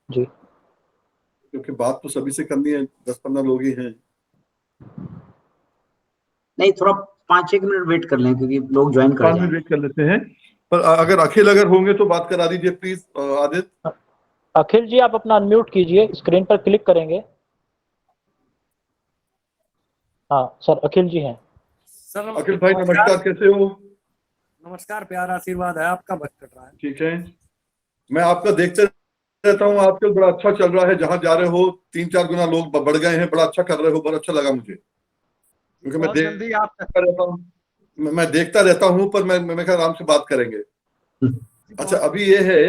जी। क्योंकि बात तो सभी से करनी है, 10-15 लोग ही हैं। नहीं, थोड़ा 5-6 मिनट वेट कर लें क्योंकि लोग ज्वाइन कर 5 मिनट जाएंगे। वेट कर लेते हैं। पर अगर अखिल होंगे तो बात करा दीजिए प्लीज, आदित्य। अखिल जी आप अपना अनम्यूट कीजिए, स्क्रीन पर क्लिक करेंगे। हाँ सर, अखिल जी हैं। सर अखिल भाई नमस्कार। नमस्कार, कैसे हो? नमस्कार, प्यारा आशीर्वाद है आपका, बस कट रहा है। ठीक है। मैं आपका देखते रहता हूँ, आजकल बड़ा अच्छा चल रहा है, जहां जा रहे हो 3-4 गुना लोग बढ़ गए हैं, बड़ा अच्छा कर रहे हो, बड़ा अच्छा लगा मुझे, जी, क्योंकि मैं बहुत जल्दी आप देखता रहता हूँ। मैं देखता रहता हूँ, पर मैं कहा आराम से बात करेंगे। जी, अच्छा, बहुत अभी ये है,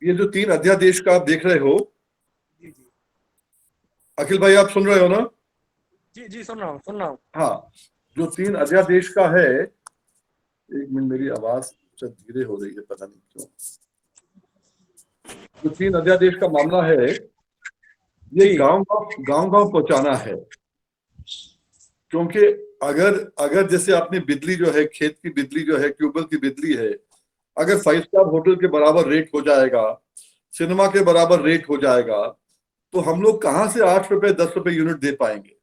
ये जो 3 अध्यादेश का आप देख रहे हो, जी जी अखिल भाई आप सुन रहे हो ना? जी जी, सुन रहा हूँ सुन रहा हूँ। हाँ, जो 3 अध्यादेश का है, एक मिनट, मेरी आवाज शायद धीरे हो रही है, पता नहीं क्यों। जो 3 अध्यादेश का मामला है, ये जी गांव गांव गांव पहुंचाना है। क्योंकि अगर अगर जैसे आपने बिजली जो है, खेत की बिजली जो है, ट्यूबवेल की बिजली है, अगर 5 स्टार होटल के बराबर रेट हो जाएगा, सिनेमा के बराबर रेट हो जाएगा, तो हम लोग कहाँ से 8 रुपए 10 रुपए यूनिट दे पाएंगे?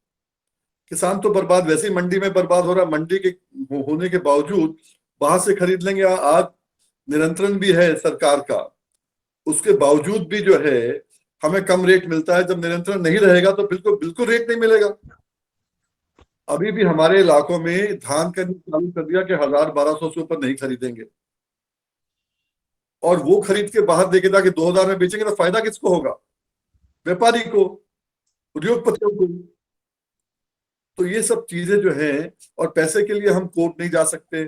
किसान तो बर्बाद, वैसे ही मंडी में बर्बाद हो रहा है, मंडी के होने के बावजूद बाहर से खरीद लेंगे। आज नियंत्रण भी है सरकार का, उसके बावजूद भी जो है हमें कम रेट मिलता है। जब नियंत्रण नहीं रहेगा तो बिल्कुल बिल्कुल रेट नहीं मिलेगा। अभी भी हमारे इलाकों में धान का चालू कर दिया कि 1000-1200 से ऊपर नहीं खरीदेंगे, और वो खरीद के बाहर देके जाके 2000 में बेचेंगे, तो फायदा किसको होगा? व्यापारी को, उद्योगपतियों को। तो ये सब चीजें जो हैं, और पैसे के लिए हम कोर्ट नहीं जा सकते,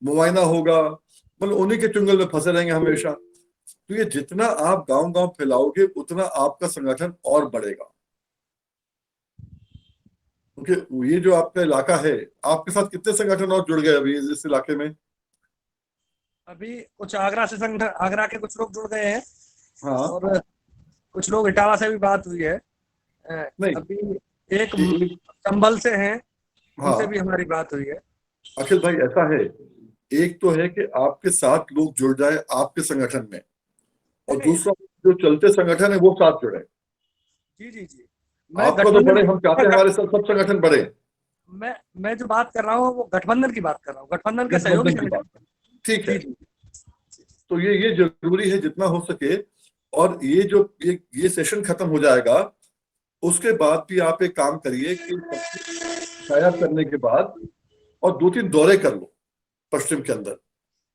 मुआयना होगा, मतलब उन्हीं के चुंगल में फंसे रहेंगे हमेशा। तो ये जितना आप गांव गांव फैलाओगे, उतना आपका संगठन और बढ़ेगा। क्योंकि ये जो आपका इलाका है, आपके साथ कितने संगठन और जुड़ गए अभी इस इलाके में? अभी कुछ आगरा से संगठन, आगरा के कुछ लोग जुड़ गए हैं, हाँ। और कुछ लोग इटावा से भी बात हुई है। नहीं, अभी एक एक, संभल से हैं, उनसे भी हाँ हमारी बात हुई है। अखिल भाई, ऐसा है, एक तो है कि आपके साथ लोग जुड़ जाए आपके संगठन में, नहीं और नहीं, दूसरा जो चलते संगठन है वो साथ जुड़े। जी जी जी, मैं आपका तो गठबंधन बड़े, हम चाहते हैं हमारे साथ सब संगठन बढ़े। मैं जो बात कर रहा हूँ वो गठबंधन की बात कर रहा हूँ, गठबंधन के सहयोगी गठबंधन की संगठन। बात है, ठीक है। जी जी तो ये जरूरी है जितना हो सके। और ये जो ये सेशन खत्म हो जाएगा, उसके बाद भी आप एक काम करिए कि तैयार करने के बाद और 2-3 दौरे कर लो पश्चिम के अंदर,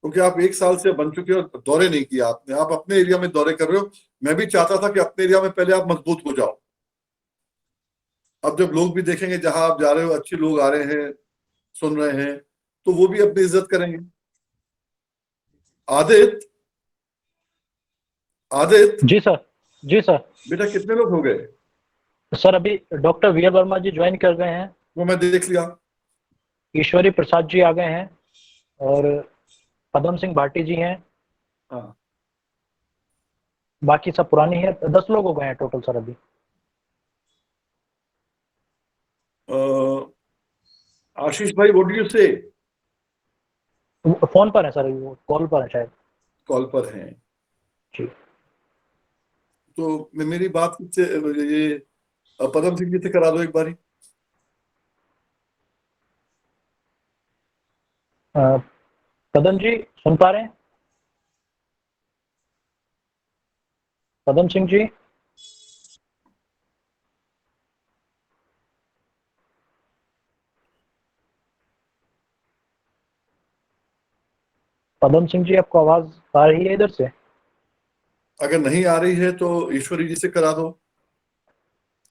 क्योंकि आप 1 साल से बन चुके हो, दौरे नहीं किया आपने, आप अपने एरिया में दौरे कर रहे हो। मैं भी चाहता था कि अपने एरिया में पहले आप मजबूत हो जाओ। अब जब लोग भी देखेंगे जहां आप जा रहे हो अच्छे लोग आ रहे हैं, सुन रहे हैं, तो वो भी अपनी इज्जत करेंगे। आदित्य, आदित्य, जी सर। जी सर। बेटा कितने लोग हो गए? सर अभी डॉक्टर वी एल वर्मा जी ज्वाइन कर गए हैं, वो मैं देख लिया। ईश्वरी प्रसाद जी आ गए हैं, और पदम सिंह भाटी जी हैं। हाँ। बाकी सब पुरानी है, 10 लोग हो गए हैं टोटल सर अभी। आशीष भाई, व्हाट डू यू से? फोन पर है सर, वो कॉल पर है शायद। कॉल पर हैं। जी। तो मेरी बात किससे, ये पदम सिंह जी से करा दो एक बारी। पदम जी सुन पा रहे हैं? पदम सिंह जी। पदम सिंह जी आपको आवाज आ रही है इधर से? अगर नहीं आ रही है तो ईश्वरी जी से करा दो।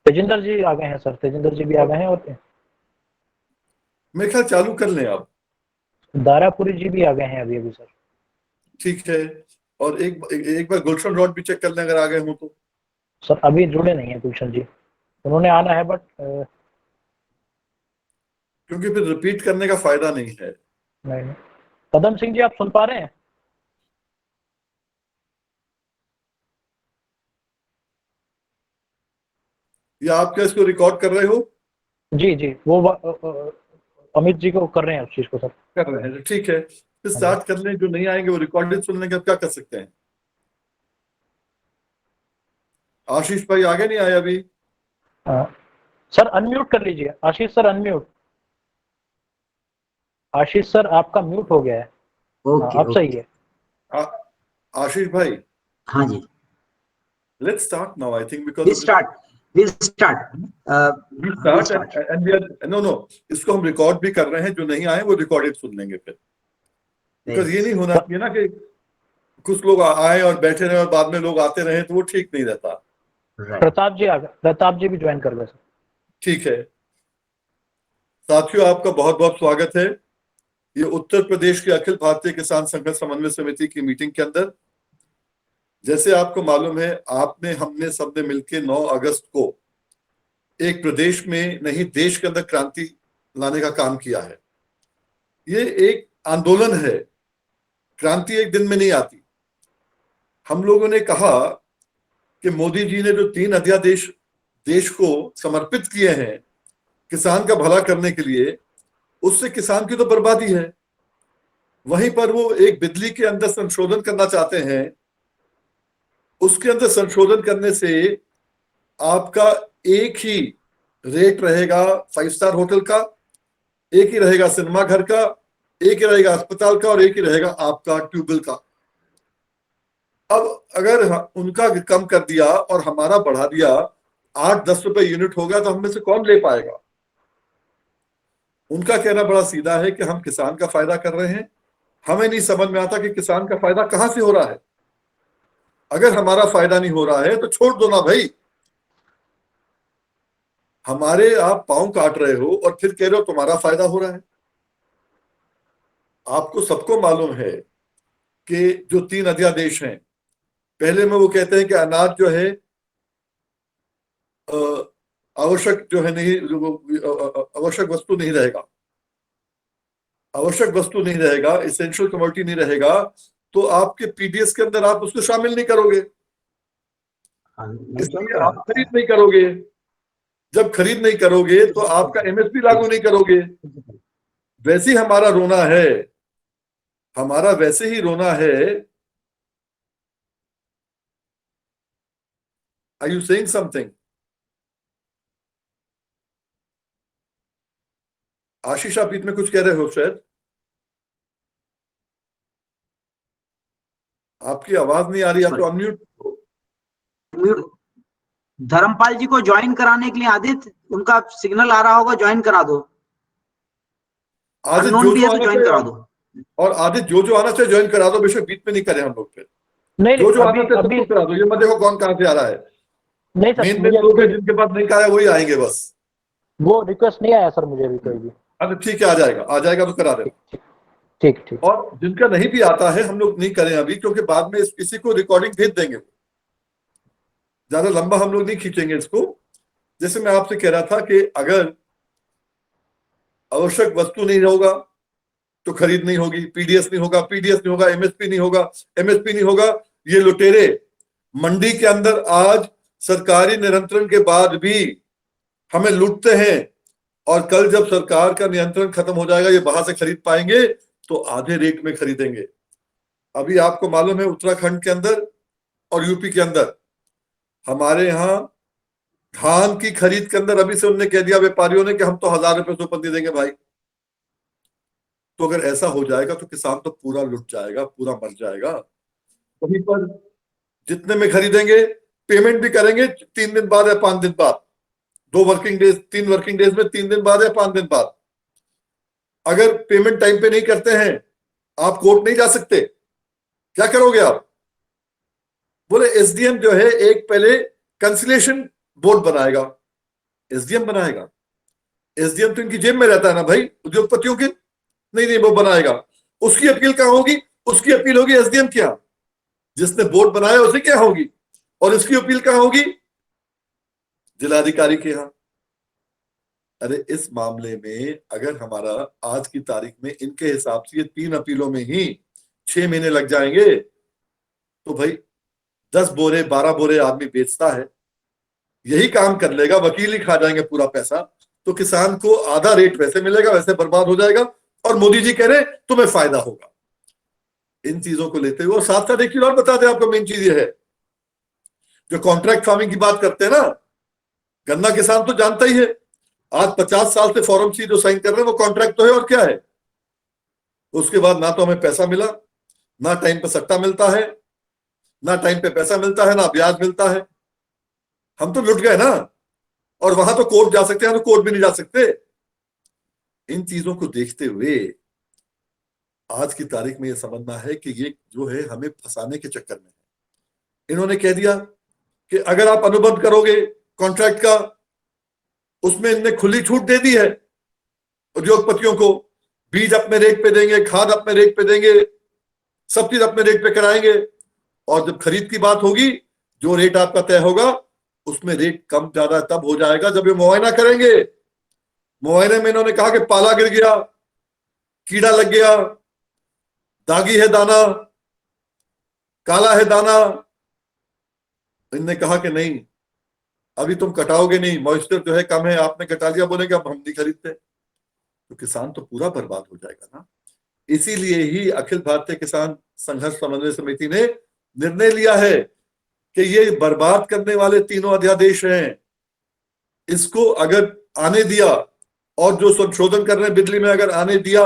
तेजिंदर जी आ गए हैं सर, तेजिंदर जी भी आ गए हैं, और मेरे ख्याल चालू कर लें आप। दारापुरी जी भी आ गए हैं अभी अभी सर। ठीक है। और एक बार गुलशन रॉड भी चेक कर लें अगर आ गए हो तो। सर अभी जुड़े नहीं है गुलशन जी, उन्होंने आना है बट क्योंकि फिर रिपीट करने का फायदा नहीं है। नहीं नहीं। पदम सिंह जी आप सुन पा रहे हैं? या आप क्या इसको रिकॉर्ड कर रहे हो? जी जी, वो अमित जी को कर रहे हैं उस चीज को सर। कर रहे हैं तो ठीक है, फिर हाँ जी। स्टार्ट कर लें। जो नहीं आएंगे वो रिकॉर्डेड सुन लेंगे, अब क्या कर सकते हैं। आशीष भाई आगे नहीं आए अभी? सर अनम्यूट कर लीजिए, आशीष सर अनम्यूट। आशीष सर आपका म्यूट हो गया है। ओके अब सही ओके। है। आशीष भाई, हाँ जी, let's start now. I think because we'll of start. We'll start. we We'll start start. and we are no इसको हम रिकॉर्ड भी कर रहे हैं, जो नहीं आए वो रिकॉर्डेड सुन लेंगे फिर। बिकॉज ये नहीं होना चाहिए ना कि कुछ लोग आए और बैठे रहे और बाद में लोग आते रहे, तो वो ठीक नहीं रहता। Right. प्रताप जी आ गए, प्रताप जी भी ज्वाइन कर गए सर। ठीक है साथियों, आपका बहुत बहुत स्वागत है ये उत्तर प्रदेश के अखिल भारतीय किसान संघर्ष समन्वय समिति की मीटिंग के अंदर। जैसे आपको मालूम है, हमने सबने मिलकर 9 अगस्त को एक प्रदेश में नहीं देश के अंदर क्रांति लाने का काम किया है। ये एक आंदोलन है, क्रांति एक दिन में नहीं आती। हम लोगों ने कहा कि मोदी जी ने जो 3 अध्यादेश देश को समर्पित किए हैं किसान का भला करने के लिए, उससे किसान की तो बर्बादी है। वहीं पर वो एक बिजली के अंदर संशोधन करना चाहते हैं। उसके अंदर संशोधन करने से आपका एक ही रेट रहेगा 5 स्टार होटल का, एक ही रहेगा सिनेमा घर का, एक ही रहेगा अस्पताल का और एक ही रहेगा आपका ट्यूबवेल का। अब अगर उनका कम कर दिया और हमारा बढ़ा दिया, 8-10 रुपए यूनिट होगा, तो हम में से कौन ले पाएगा? उनका कहना बड़ा सीधा है कि हम किसान का फायदा कर रहे हैं। हमें नहीं समझ में आता कि किसान का फायदा कहां से हो रहा है। अगर हमारा फायदा नहीं हो रहा है तो छोड़ दो ना भाई। हमारे आप पांव काट रहे हो और फिर कह रहे हो तुम्हारा फायदा हो रहा है। आपको सबको मालूम है कि जो 3 अध्यादेश हैं, पहले में वो कहते हैं कि अनाज जो है आवश्यक जो है नहीं, आवश्यक वस्तु नहीं रहेगा, आवश्यक वस्तु नहीं रहेगा, एसेंशियल कमोडिटी नहीं रहेगा, तो आपके पीडीएस के अंदर आप उसको शामिल नहीं करोगे, इसलिए आप खरीद नहीं करोगे। जब खरीद नहीं करोगे तो आपका एमएसपी लागू नहीं करोगे। वैसे ही हमारा रोना है, हमारा वैसे ही रोना है। Are you saying something? आशीष आप बीच में कुछ कह रहे हो शायद, आपकी आवाज नहीं आ रही, आप तो अनम्यूट। धर्मपाल जी को ज्वाइन कराने के लिए आदित्य, उनका सिग्नल आ रहा होगा, ज्वाइन करा दो। आदित्य अननोन भी है तो आना ज्वाइन करा चाहिए, दो। और आदित्य जो आना चाहिए ज्वाइन करा दो, बेशक बीच में नहीं करें हम लोग फिर। नहीं जो आना अभी चाहिए अभी सबको करा दो, ये मत देखो कौन कहां से आ रहा है। नहीं सर, मेन मुझे लोग हैं जिनके पास नहीं कहा है वही आएंगे बस। वो रिक्वेस्ट नहीं आया सर मुझे अभी कोई भी। अच्छा ठीक है, आ जाएगा तो करा देना। ठीक ठीक। और जिनका नहीं भी आता है हम लोग नहीं करें अभी, क्योंकि बाद में किसी को रिकॉर्डिंग भेज देंगे, ज्यादा लंबा हम लोग नहीं खींचेंगे इसको। जैसे मैं आपसे कह रहा था कि अगर आवश्यक वस्तु नहीं होगा तो खरीद नहीं होगी, पीडीएस नहीं होगा, एमएसपी नहीं होगा। ये लुटेरे मंडी के अंदर आज सरकारी नियंत्रण के बाद भी हमें लूटते हैं, और कल जब सरकार का नियंत्रण खत्म हो जाएगा, ये बाहर से खरीद पाएंगे तो आधे रेट में खरीदेंगे। अभी आपको मालूम है उत्तराखंड के अंदर और यूपी के अंदर हमारे यहाँ धान की खरीद के अंदर अभी से उन्होंने कह दिया व्यापारियों ने कि हम तो 1000 रुपए से ऊपर नहीं देंगे भाई। तो अगर ऐसा हो जाएगा तो किसान तो पूरा लुट जाएगा, पूरा मर जाएगा। वहीं पर जितने में खरीदेंगे पेमेंट भी करेंगे 3 दिन बाद या 5 दिन बाद, 2 वर्किंग डेज, 3 वर्किंग डेज में 3 दिन बाद या 5 दिन बाद। अगर पेमेंट टाइम पे नहीं करते हैं आप कोर्ट नहीं जा सकते, क्या करोगे आप? बोले एसडीएम जो है एक पहले कंसिलेशन बोर्ड बनाएगा। एसडीएम बनाएगा? एसडीएम तो इनकी जेब में रहता है ना भाई, उद्योगपतियों के। नहीं वो बनाएगा, उसकी अपील कहां होगी? उसकी अपील होगी एसडीएम के यहां, जिसने बोर्ड बनाया उसे क्या होगी, और इसकी अपील कहां होगी? जिलाधिकारी के यहां। अरे इस मामले में अगर हमारा आज की तारीख में इनके हिसाब से ये 3 अपीलों में ही 6 महीने लग जाएंगे, तो भाई 10 बोरे 12 बोरे आदमी बेचता है, यही काम कर लेगा, वकील ही खा जाएंगे पूरा पैसा। तो किसान को आधा रेट वैसे मिलेगा, वैसे बर्बाद हो जाएगा, और मोदी जी कह रहे तुम्हें फायदा होगा। इन चीजों को लेते हुए, और साथ साथ एक चीज और बता दें आपको, मेन चीज ये है जो कॉन्ट्रैक्ट फार्मिंग की बात करते हैं ना, गन्ना किसान तो जानता ही है, आज 50 साल से फॉर्म सी जो साइन कर रहे हैं वो कॉन्ट्रैक्ट तो है, और क्या है। उसके बाद ना तो हमें पैसा मिला, ना टाइम पे सट्टा मिलता है, ना टाइम पे पैसा मिलता है, ना ब्याज मिलता है। हम तो लुट गए ना। और वहां तो कोर्ट जा सकते हैं, तो कोर्ट भी नहीं जा सकते। इन चीजों को देखते हुए आज की तारीख में यह समझना है कि ये जो है हमें फंसाने के चक्कर में है। इन्होंने कह दिया कि अगर आप अनुबंध करोगे कॉन्ट्रैक्ट का, उसमें इनने खुली छूट दे दी है उद्योगपतियों को, बीज अपने रेट पे देंगे, खाद अपने रेट पे देंगे, सब चीज अपने रेट पे कराएंगे। और जब खरीद की बात होगी, जो रेट आपका तय होगा उसमें रेट कम ज्यादा तब हो जाएगा जब ये मुआयना करेंगे। मुआयने में इन्होंने कहा कि पाला गिर गया, कीड़ा लग गया, दागी है दाना, काला है दाना। इनने कहा कि नहीं, अभी तुम कटाओगे नहीं, मॉइस्चर जो है कम है, आपने कटा लिया, बोलेंगे अब हम नहीं खरीदते, तो किसान तो पूरा बर्बाद हो जाएगा ना। इसीलिए ही अखिल भारतीय किसान संघर्ष समन्वय समिति ने निर्णय लिया है कि ये बर्बाद करने वाले तीनों अध्यादेश हैं, इसको अगर आने दिया और जो संशोधन कर रहे हैं बिजली में अगर आने दिया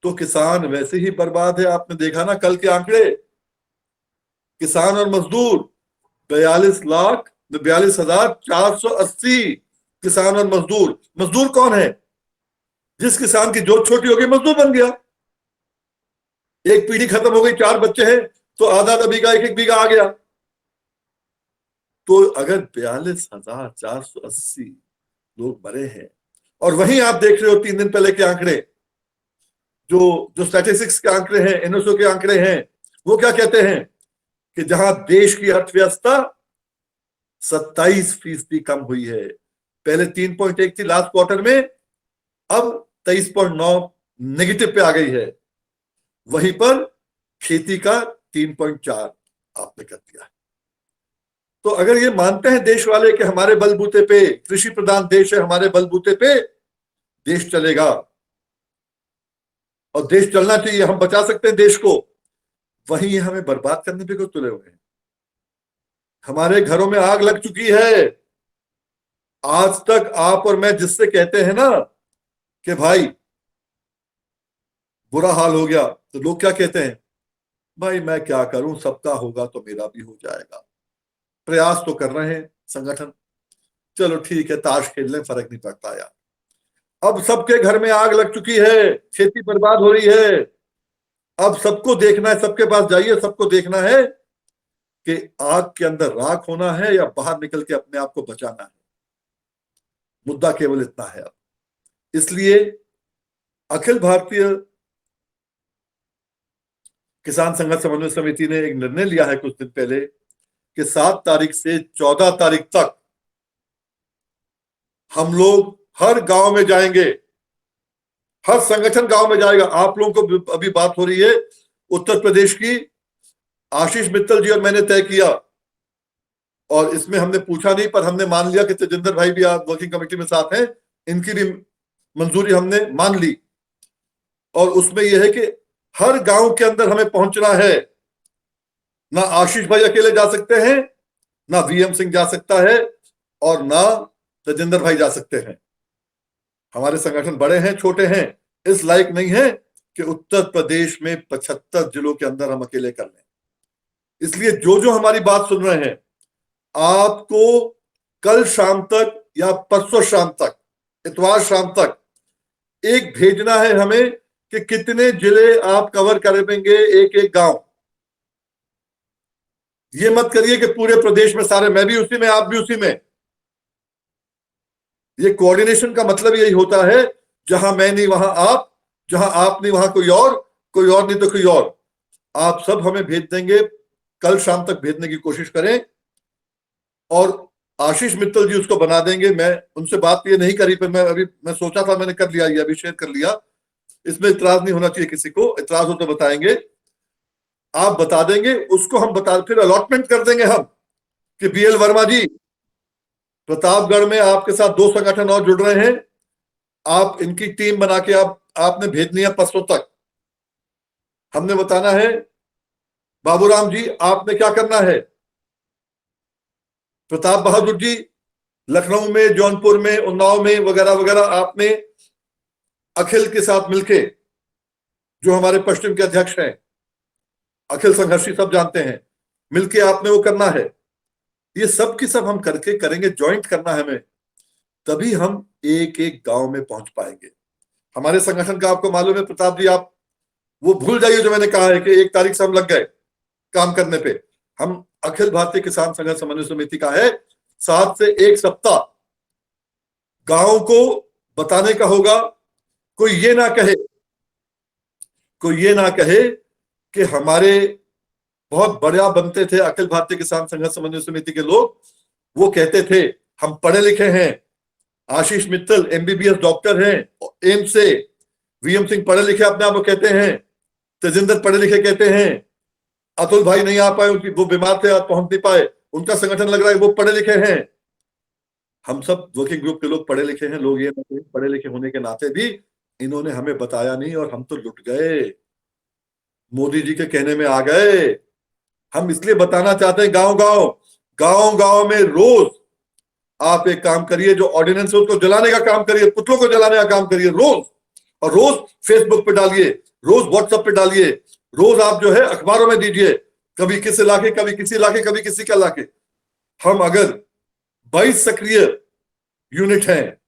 तो किसान वैसे ही बर्बाद है। आपने देखा ना कल के आंकड़े, किसान और मजदूर 42,42,480 किसान और मजदूर। मजदूर कौन है? जिस किसान की जोत छोटी हो गई मजदूर बन गया। एक पीढ़ी खत्म हो गई, 4 बच्चे हैं तो आधा आधा बीघा, एक एक बीघा आ गया। तो अगर 42,480 लोग मरे हैं, और वहीं आप देख रहे हो 3 दिन पहले के आंकड़े, जो स्टैटिस्टिक्स के आंकड़े हैं, एनएसओ के आंकड़े हैं, वो क्या कहते हैं कि जहां देश की अर्थव्यवस्था 27% कम हुई है। पहले 3.1 थी लास्ट क्वार्टर में, अब 23.9 नेगेटिव पे आ गई है। वहीं पर खेती का 3.4 आपने कर दिया। तो अगर ये मानते हैं देश वाले कि हमारे बलबूते पे, कृषि प्रधान देश है, हमारे बलबूते पे देश चलेगा और देश चलना चाहिए, हम बचा सकते हैं देश को, वहीं ये हमें बर्बाद करने पे क्यों तुले हुए हैं? हमारे घरों में आग लग चुकी है। आज तक आप और मैं जिससे कहते हैं ना कि भाई बुरा हाल हो गया, तो लोग क्या कहते हैं, भाई मैं क्या करूं, सबका होगा तो मेरा भी हो जाएगा। प्रयास तो कर रहे हैं संगठन, चलो ठीक है, ताश खेल लें, फर्क नहीं पड़ता यार। अब सबके घर में आग लग चुकी है, खेती बर्बाद हो रही है। अब सबको देखना है, सबके पास जाइए, सबको देखना है कि आग के अंदर राख होना है या बाहर निकल के अपने आप को बचाना है। मुद्दा केवल इतना है अब। इसलिए अखिल भारतीय किसान संघर्ष समन्वय समिति ने एक निर्णय लिया है कुछ दिन पहले कि 7 तारीख से 14 तारीख तक हम लोग हर गांव में जाएंगे, हर संगठन गांव में जाएगा। आप लोगों को अभी बात हो रही है उत्तर प्रदेश की, आशीष मित्तल जी और मैंने तय किया, और इसमें हमने पूछा नहीं पर हमने मान लिया कि तेजिंदर भाई भी आज वर्किंग कमेटी में साथ हैं, इनकी भी मंजूरी हमने मान ली। और उसमें यह है कि हर गांव के अंदर हमें पहुंचना है। ना आशीष भाई अकेले जा सकते हैं, ना वीएम सिंह जा सकता है, और ना तेजिंदर भाई जा सकते हैं। हमारे संगठन बड़े हैं, छोटे हैं, इस लायक नहीं है कि उत्तर प्रदेश में 75 जिलों के अंदर हम अकेले कर लें। इसलिए जो हमारी बात सुन रहे हैं, आपको कल शाम तक या परसों शाम तक, इतवार शाम तक एक भेजना है हमें कि कितने जिले आप कवर करेंगे, एक एक गांव। ये मत करिए कि पूरे प्रदेश में सारे, मैं भी उसी में, आप भी उसी में। ये कोऑर्डिनेशन का मतलब यही होता है, जहां मैं नहीं वहां आप, जहां आप नहीं वहां कोई और नहीं तो कोई और। आप सब हमें भेज देंगे, कल शाम तक भेजने की कोशिश करें, और आशीष मित्तल जी उसको बना देंगे। मैं उनसे बात ये नहीं करी, पर मैं सोचा था, मैंने कर लिया, ये अभी शेयर कर लिया। इसमें इतराज नहीं होना चाहिए किसी को, इतराज हो तो बताएंगे, आप बता देंगे उसको, हम बता, फिर अलॉटमेंट कर देंगे हम कि बीएल वर्मा जी, प्रतापगढ़ में आपके साथ 2 संगठन और जुड़ रहे हैं, आप इनकी टीम बना के आपने भेजनी है परसों तक। हमने बताना है बाबूराम जी आपने क्या करना है, प्रताप बहादुर जी लखनऊ में, जौनपुर में, उन्नाव में वगैरह वगैरह, आपने अखिल के साथ मिलके, जो हमारे पश्चिम के अध्यक्ष हैं, अखिल संघर्षी सब जानते हैं, मिलके आपने वो करना है। ये सब की सब हम करके करेंगे, ज्वाइंट करना है हमें, तभी हम एक एक गांव में पहुंच पाएंगे। हमारे संगठन का आपको मालूम है प्रताप जी, आप वो भूल जाइए जो मैंने कहा है कि 1 तारीख से हम लग गए काम करने पे। हम अखिल भारतीय किसान संघर्ष समन्वय समिति का है, 7 से 1 सप्ताह गांव को बताने का होगा। कोई ये ना कहे कि हमारे बहुत बढ़िया बनते थे अखिल भारतीय किसान संघर्ष समन्वय समिति के लोग, वो कहते थे हम पढ़े लिखे हैं, आशीष मित्तल एमबीबीएस डॉक्टर हैं एम्स से, वीएम सिंह पढ़े लिखे अपने आप को कहते हैं, तेजिंदर पढ़े लिखे कहते हैं, अतुल भाई नहीं आ पाए, उनकी वो बीमार थे, आज पहुंच नहीं पाए, उनका संगठन लग रहा है वो पढ़े लिखे हैं। हम सब वर्किंग ग्रुप के लोग पढ़े लिखे हैं। लोग ये पढ़े लिखे होने के नाते भी इन्होंने हमें बताया नहीं और हम तो लुट गए, मोदी जी के कहने में आ गए। हम इसलिए बताना चाहते हैं, गांव गांव में रोज आप एक काम करिए, जो ऑर्डिनेंस है उसको जलाने का काम करिए, पुतलों को जलाने का काम करिए रोज, और रोज फेसबुक पे डालिए, रोज व्हाट्सएप पे डालिए, रोज आप जो है अखबारों में दीजिए, कभी किस इलाके, कभी किसी इलाके, कभी किसी का इलाके। हम अगर 22 सक्रिय यूनिट हैं,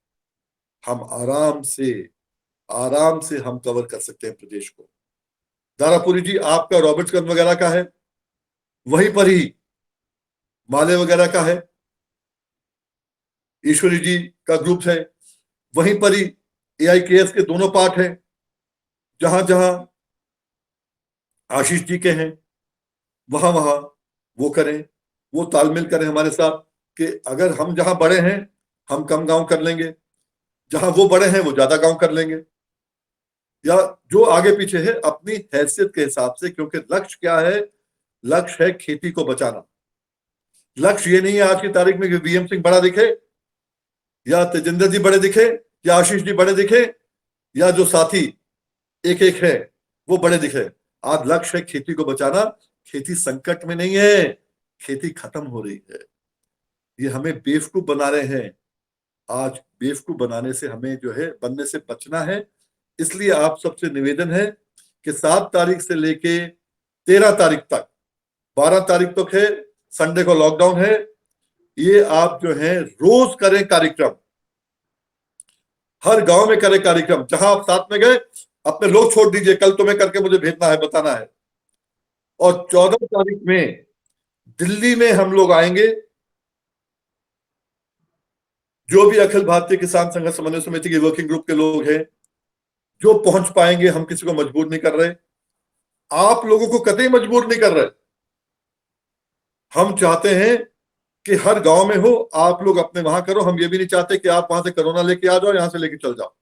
हम आराम से हम कवर कर सकते हैं प्रदेश को। दारापुरी जी आपका रॉबर्ट्सगंज वगैरह का है, वहीं पर ही माले वगैरह का है, ईश्वरी जी का ग्रुप है, वहीं पर ही AIKS के दोनों पार्ट हैं, जहां जहां आशीष जी के हैं वहां वो करें, वो तालमेल करें हमारे साथ कि अगर हम जहां बड़े हैं हम कम गांव कर लेंगे, जहां वो बड़े हैं वो ज्यादा गांव कर लेंगे, या जो आगे पीछे है अपनी हैसियत के हिसाब से। क्योंकि लक्ष्य क्या है? लक्ष्य है खेती को बचाना। लक्ष्य ये नहीं है आज की तारीख में कि वीएम सिंह बड़ा दिखे, या तेजिंदर जी बड़े दिखे, या आशीष जी बड़े दिखे, या जो साथी एक एक है वो बड़े दिखे। आज लक्ष्य है खेती को बचाना। खेती संकट में नहीं है, खेती खत्म हो रही है। ये हमें बेवकूफ बना रहे हैं। आज बेवकूफ बनाने से हमें जो है बनने से बचना है। इसलिए आप सबसे निवेदन है कि 7 तारीख से लेके 13 तारीख तक, 12 तारीख तक है, संडे को लॉकडाउन है, ये आप जो है रोज करें कार्यक्रम, हर गांव में करें कार्यक्रम। जहां आप साथ में गए अपने लोग छोड़ दीजिए, कल तुम्हें करके मुझे भेजना है, बताना है। और 14 तारीख में दिल्ली में हम लोग आएंगे, जो भी अखिल भारतीय किसान संघर्ष समन्वय समिति के वर्किंग ग्रुप के लोग हैं, जो पहुंच पाएंगे, हम किसी को मजबूर नहीं कर रहे, आप लोगों को कतई मजबूर नहीं कर रहे। हम चाहते हैं कि हर गांव में हो, आप लोग अपने वहां करो। हम ये भी नहीं चाहते कि आप वहां से कोरोना लेके आ जाओ, यहां से लेके चल जाओ।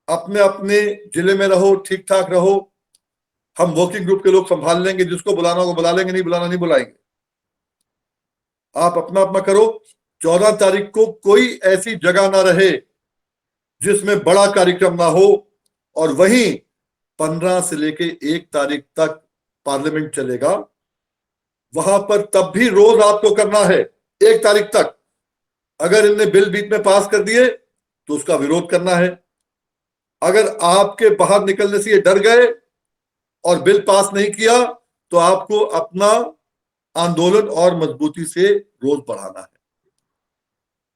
अपने अपने जिले में रहो, ठीक ठाक रहो। हम वर्किंग ग्रुप के लोग संभाल लेंगे, जिसको बुलाना होगा बुला लेंगे, नहीं बुलाना नहीं बुलाएंगे। आप अपना अपना करो। 14 तारीख को कोई ऐसी जगह ना रहे जिसमें बड़ा कार्यक्रम ना हो। और वहीं 15 से लेके 1 तारीख तक पार्लियामेंट चलेगा, वहां पर तब भी रोज आपको करना है 1 तारीख तक। अगर इनने बिल बीच में पास कर दिए तो उसका विरोध करना है। अगर आपके बाहर निकलने से ये डर गए और बिल पास नहीं किया तो आपको अपना आंदोलन और मजबूती से रोज बढ़ाना है।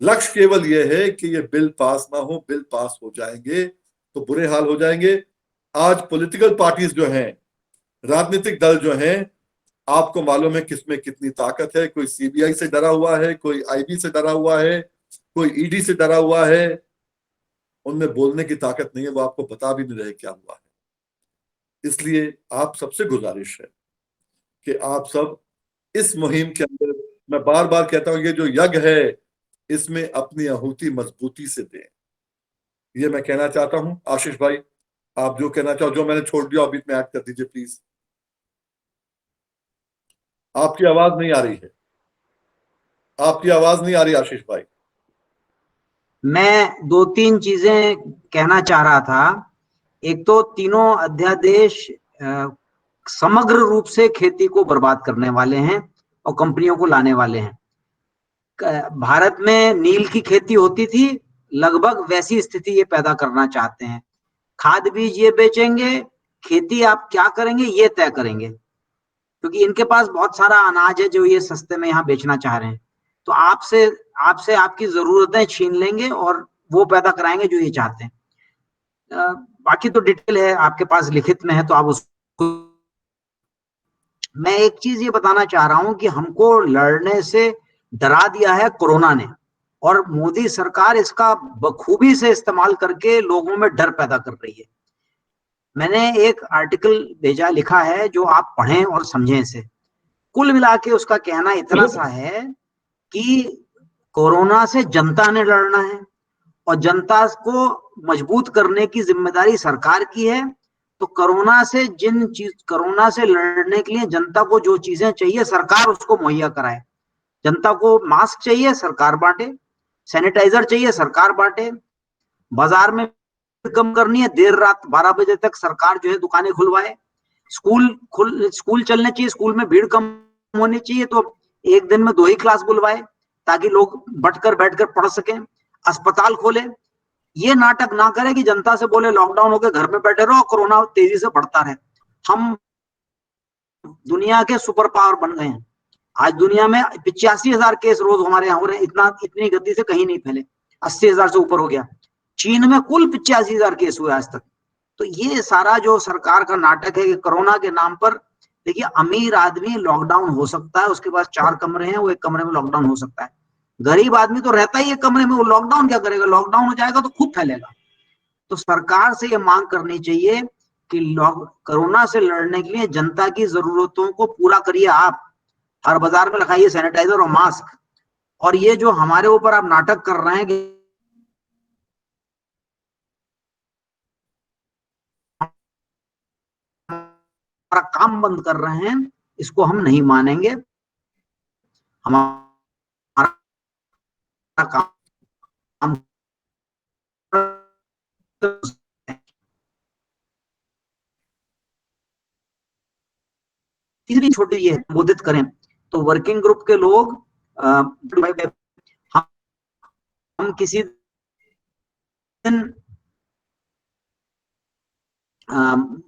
लक्ष्य केवल यह है कि ये बिल पास ना हो। बिल पास हो जाएंगे तो बुरे हाल हो जाएंगे। आज पॉलिटिकल पार्टीज जो हैं, राजनीतिक दल जो हैं, आपको मालूम है किसमें कितनी ताकत है। कोई सीबीआई से डरा हुआ है, कोई आईबी से डरा हुआ है, कोई ईडी से डरा हुआ है। उनमें बोलने की ताकत नहीं है, वो आपको बता भी नहीं रहे क्या हुआ है। इसलिए आप सबसे गुजारिश है कि आप सब इस मुहिम के अंदर, मैं बार बार कहता हूं, ये जो यज्ञ है इसमें अपनी आहुति मजबूती से दें। ये मैं कहना चाहता हूं। आशीष भाई, आप जो कहना चाहो, जो मैंने छोड़ दिया बीच में ऐड कर दीजिए प्लीज। आपकी आवाज नहीं आ रही है, आपकी आवाज नहीं आ रही आशीष भाई। मैं 2-3 चीजें कहना चाह रहा था। एक तो तीनों अध्यादेश समग्र रूप से खेती को बर्बाद करने वाले हैं और कंपनियों को लाने वाले हैं। भारत में नील की खेती होती थी, लगभग वैसी स्थिति ये पैदा करना चाहते हैं। खाद बीज ये बेचेंगे, खेती आप क्या करेंगे ये तय करेंगे, क्योंकि इनके पास बहुत सारा अनाज है जो ये सस्ते में यहाँ बेचना चाह रहे हैं। तो आपसे आपसे आपकी जरूरतें छीन लेंगे और वो पैदा कराएंगे जो ये चाहते हैं। बाकी तो डिटेल है आपके पास, लिखित में है, तो आप उसको। मैं एक चीज ये बताना चाह रहा हूं कि हमको लड़ने से डरा दिया है कोरोना ने, और मोदी सरकार इसका बखूबी से इस्तेमाल करके लोगों में डर पैदा कर रही है। मैंने एक आर्टिकल भेजा, लिखा है, जो आप पढ़ें और समझें इसे। कुल मिला के उसका कहना इतना सा है कि कोरोना से जनता ने लड़ना है और जनता को मजबूत करने की जिम्मेदारी सरकार की है। तो कोरोना से लड़ने के लिए जनता को जो चीजें चाहिए सरकार उसको मुहैया कराए। जनता को मास्क चाहिए, सरकार बांटे। सैनिटाइजर चाहिए, सरकार बांटे। बाजार में कम करनी है, देर रात 12 बजे तक सरकार जो है दुकानें खुलवाए। स्कूल चलने चाहिए, स्कूल में भीड़ कम होनी चाहिए, तो एक दिन में 2 ही क्लास बुलवाए ताकि लोग बैठकर पढ़ सकें। अस्पताल खोले। ये नाटक ना करे कि जनता से बोले लॉकडाउन हो गए, घर में बैठे रहो, कोरोना तेजी से बढ़ता रहे। हम दुनिया के सुपर पावर बन गए हैं। आज दुनिया में 85,000 केस रोज हमारे यहाँ हो रहे हैं। इतनी गति से कहीं नहीं फैले। 80,000 से ऊपर हो गया। चीन में कुल 85,000 केस हुए आज तक। तो ये सारा जो सरकार का नाटक है कि कोरोना के नाम पर, देखिए, अमीर आदमी लॉकडाउन हो सकता है, उसके पास 4 कमरे हैं, वो एक कमरे में लॉकडाउन हो सकता है। गरीब आदमी तो रहता ही एक कमरे में, वो लॉकडाउन क्या करेगा? लॉकडाउन हो जाएगा तो खूब फैलेगा। तो सरकार से ये मांग करनी चाहिए कि कोरोना से लड़ने के लिए जनता की जरूरतों को पूरा करिए। आप हर बाजार में लगाइए सैनिटाइजर और मास्क। और ये जो हमारे ऊपर आप नाटक कर रहे हैं कि हमारा काम बंद कर रहे हैं, इसको हम नहीं मानेंगे। हमारा काम तीसरी छोटी ये संबोधित करें तो वर्किंग ग्रुप के लोग, हम किसी दिन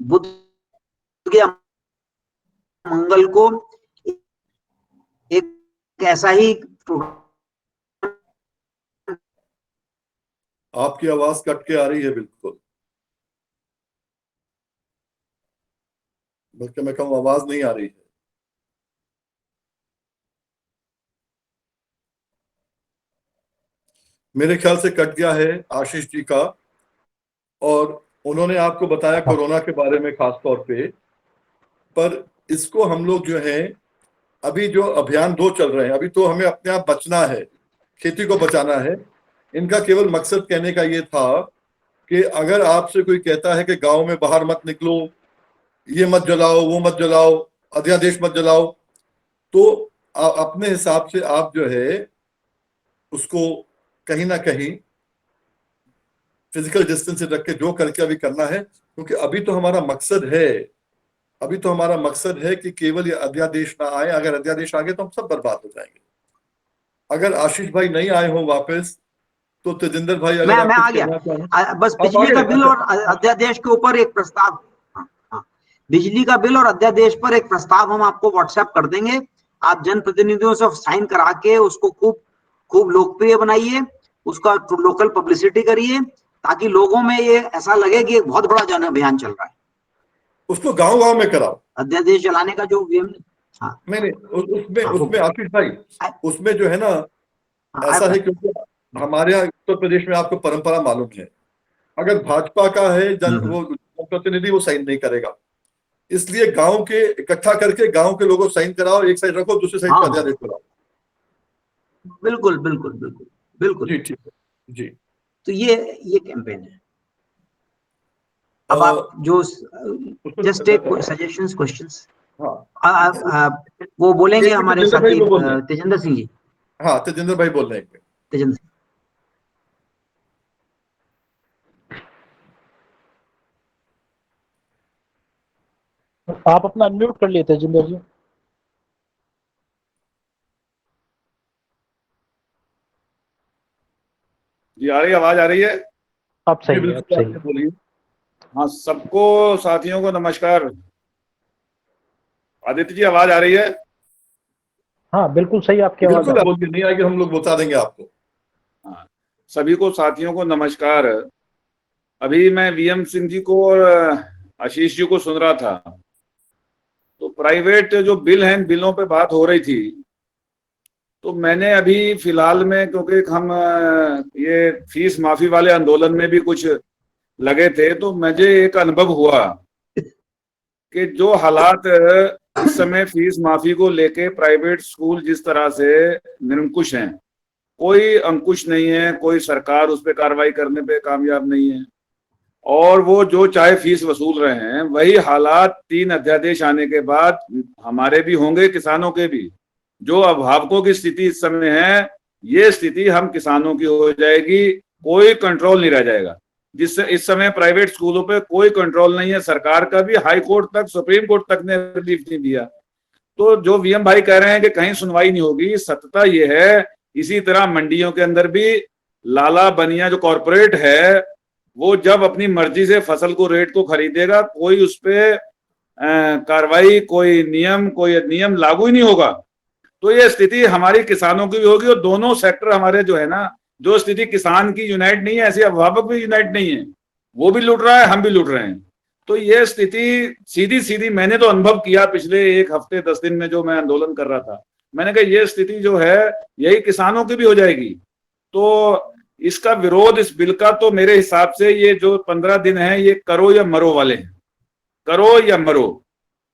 बुध या मंगल को एक ऐसा ही आपकी आवाज कट के आ रही है बिल्कुल, बल्कि मैं कहूँ आवाज नहीं आ रही है। मेरे ख्याल से कट गया है आशीष जी का, और उन्होंने आपको बताया कोरोना के बारे में खास तौर पे। पर इसको हम लोग जो है, अभी जो अभियान 2 चल रहे हैं, अभी तो हमें अपने आप बचना है, खेती को बचाना है। इनका केवल मकसद कहने का ये था कि अगर आपसे कोई कहता है कि गांव में बाहर मत निकलो, ये मत जलाओ, वो मत जलाओ, अध्यादेश मत जलाओ, तो अपने हिसाब से आप जो है उसको कहीं ना कहीं फिजिकल डिस्टेंस रख के जो करके अभी करना है, क्योंकि अभी तो हमारा मकसद है कि केवल ये अध्यादेश ना आए। अगर अध्यादेश आ गए तो हम सब बर्बाद हो जाएंगे। अगर आशीष भाई नहीं आए हो वापस, तो तेजिंदर भाई अगर आप मैं आ कुछ कहना गया। चाहें। बस आप बिजली आगे का बिल अच्छा, और अध्यादेश के ऊपर एक प्रस्ताव। हाँ, हाँ। बिजली का बिल और अध्यादेश पर एक प्रस्ताव हम आपको व्हाट्सएप कर देंगे। आप जनप्रतिनिधियों से साइन करा के उसको खूब खूब लोकप्रिय बनाइए, उसका लोकल पब्लिसिटी करिए, ताकि लोगों में ये ऐसा लगे कि एक बहुत बड़ा जन अभियान चल रहा है। उसको गांव गांव में कराओ। अध्यादेश चलाने का जो हाँ, नहीं, उसमें हाँ, उसमें आशीष भाई, उसमें जो है ना, ऐसा है क्योंकि हमारे यहाँ उत्तर प्रदेश में आपको परंपरा मालूम है, अगर भाजपा का है वो जनप्रतिनिधि, वो साइन नहीं करेगा। इसलिए गांव के इकट्ठा करके गांव के लोगों साइन कराओ, एक साइड रखो, दूसरी साइड पर अध्यादेश कराओ। बिल्कुल बिल्कुल बिल्कुल बिल्कुल। जी ठीक है जी। तो ये कैंपेन है। अब आप जो जस्ट टेक सजेशंस, क्वेश्चंस। हाँ, वो बोलेंगे एक मिनट, हमारे तेजिंदर भाई साथी वो बोल रहे हैं। तेजिंदर सिंह जी। हाँ, तेजिंदर भाई बोल रहे हैं। तेजिंदर, आप अपना अनम्यूट कर लिए तेजिंदर जी। जी आ रही है, आवाज आ रही है? अब जी सही है, अब बिल्कुल, सही आप है। बोलिए। हाँ, सबको साथियों को नमस्कार। आदित्य जी आवाज आ रही है? हाँ बिल्कुल सही, आपकी आवाज आ बिल्कुल, रही बोलिए, नहीं आएगी हम लोग बता देंगे आपको। हाँ, सभी को साथियों को नमस्कार। अभी मैं वीएम सिंह जी को और आशीष जी को सुन रहा था, तो प्राइवेट जो बिल हैं, बिलों पे बात हो रही थी। तो मैंने अभी फिलहाल में, क्योंकि हम ये फीस माफी वाले आंदोलन में भी कुछ लगे थे, तो मुझे एक अनुभव हुआ कि जो हालात इस समय फीस माफी को लेके प्राइवेट स्कूल जिस तरह से निरंकुश हैं, कोई अंकुश नहीं है, कोई सरकार उस पर कार्रवाई करने पे कामयाब नहीं है, और वो जो चाहे फीस वसूल रहे हैं। वही हालात 3 अध्यादेश आने के बाद हमारे भी होंगे, किसानों के भी। जो अभिभावकों की स्थिति इस समय है, ये स्थिति हम किसानों की हो जाएगी। कोई कंट्रोल नहीं रह जाएगा। जिससे इस समय प्राइवेट स्कूलों पे कोई कंट्रोल नहीं है, सरकार का भी। हाई कोर्ट तक, सुप्रीम कोर्ट तक ने रिलीफ नहीं दिया। तो जो वीएम भाई कह रहे हैं कि कहीं सुनवाई नहीं होगी, सत्यता ये है। इसी तरह मंडियों के अंदर भी लाला बनिया जो कॉरपोरेट है, वो जब अपनी मर्जी से फसल को, रेट को खरीदेगा, कोई उस पर कार्रवाई, कोई नियम लागू ही नहीं होगा। तो ये स्थिति हमारी किसानों की भी होगी, और दोनों सेक्टर हमारे जो है ना, जो स्थिति किसान की यूनाइट नहीं है, ऐसे अभिभावक भी यूनाइट नहीं है। वो भी लूट रहा है, हम भी लूट रहे हैं। तो ये स्थिति सीधी सीधी मैंने तो अनुभव किया पिछले 1 हफ्ते 10 दिन में, जो मैं आंदोलन कर रहा था। मैंने कहा ये स्थिति जो है, यही किसानों की भी हो जाएगी। तो इसका विरोध, इस बिल का, तो मेरे हिसाब से ये जो 15 दिन है, ये करो या मरो वाले हैं। करो या मरो,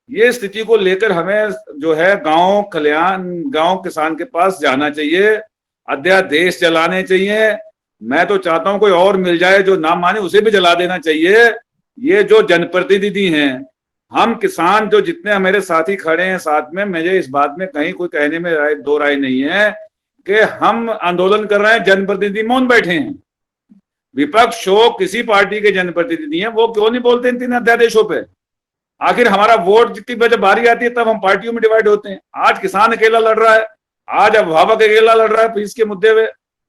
ये स्थिति को लेकर हमें जो है गांव कल्याण, गांव किसान के पास जाना चाहिए, अध्यादेश जलाने चाहिए। मैं तो चाहता हूं कोई और मिल जाए जो ना माने, उसे भी जला देना चाहिए। ये जो जनप्रतिनिधि हैं, हम किसान जो जितने मेरे साथी खड़े हैं साथ में, मुझे इस बात में कहीं कोई कहने में दो राय नहीं है कि हम आंदोलन कर रहे हैं, जनप्रतिनिधि मौन बैठे हैं। विपक्ष हो, किसी पार्टी के जनप्रतिनिधि हैं, वो क्यों नहीं बोलते इन 3 अध्यादेशों पे? आखिर हमारा वोट की जब बारी आती है, तब हम पार्टियों में डिवाइड होते हैं। आज किसान अकेला लड़ रहा है, आज अभिभावक अकेला लड़ रहा है फीस के मुद्दे पे।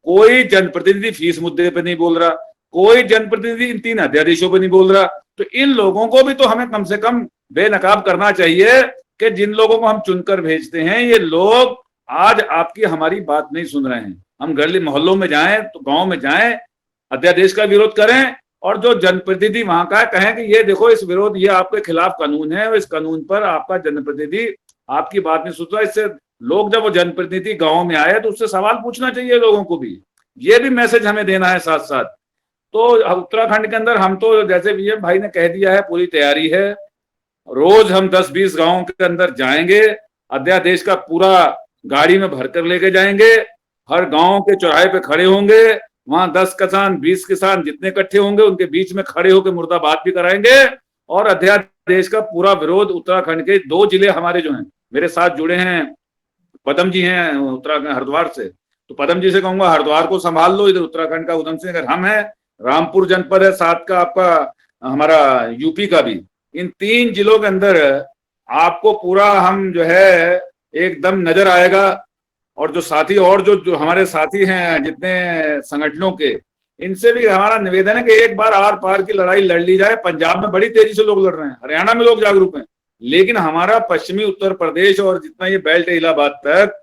कोई जनप्रतिनिधि फीस मुद्दे पे नहीं बोल रहा, कोई जनप्रतिनिधि इन 3 अध्यादेशों पे नहीं बोल रहा। तो इन लोगों को भी तो हमें कम से कम बेनकाब करना चाहिए कि जिन लोगों को हम चुनकर भेजते हैं, ये लोग आज आपकी हमारी बात नहीं सुन रहे हैं। हम गली मोहल्लों में जाएं, तो गांव में जाएं, अध्यादेश का विरोध करें, और जो जनप्रतिनिधि वहां का कहें कि ये देखो, इस विरोध, ये आपके खिलाफ कानून है, और इस कानून पर आपका जनप्रतिनिधि आपकी बात नहीं सुनता। इससे लोग, जब वो जनप्रतिनिधि गांव में आए, तो उससे सवाल पूछना चाहिए लोगों को भी। ये भी मैसेज हमें देना है साथ साथ। तो उत्तराखंड के अंदर हम तो, जैसे वीएम भाई ने कह दिया है, पूरी तैयारी है। रोज हम 10-20 गाँव के अंदर जाएंगे, अध्यादेश का पूरा गाड़ी में भरकर लेके जाएंगे, हर गाँव के चौराहे पे खड़े होंगे, वहां 10 किसान 20 किसान जितने इकट्ठे होंगे, उनके बीच में खड़े होकर मुर्दाबाद भी कराएंगे, और अध्यादेश का पूरा विरोध। उत्तराखंड के 2 जिले हमारे जो हैं, मेरे साथ जुड़े हैं, पदम जी हैं उत्तराखंड हरिद्वार से, तो पदम जी से कहूंगा हरिद्वार को संभाल लो। इधर उत्तराखंड का उधम सिंह हम है, रामपुर जनपद है साथ का आपका, हमारा यूपी का भी। इन 3 जिलों के अंदर आपको पूरा हम जो है एकदम नजर आएगा। और जो साथी, और जो हमारे साथी हैं जितने संगठनों के, इनसे भी हमारा निवेदन है कि एक बार आर पार की लड़ाई लड़ ली जाए। पंजाब में बड़ी तेजी से लोग लड़ रहे हैं, हरियाणा में लोग जागरूक हैं, लेकिन हमारा पश्चिमी उत्तर प्रदेश और जितना ये बेल्ट है इलाहाबाद तक,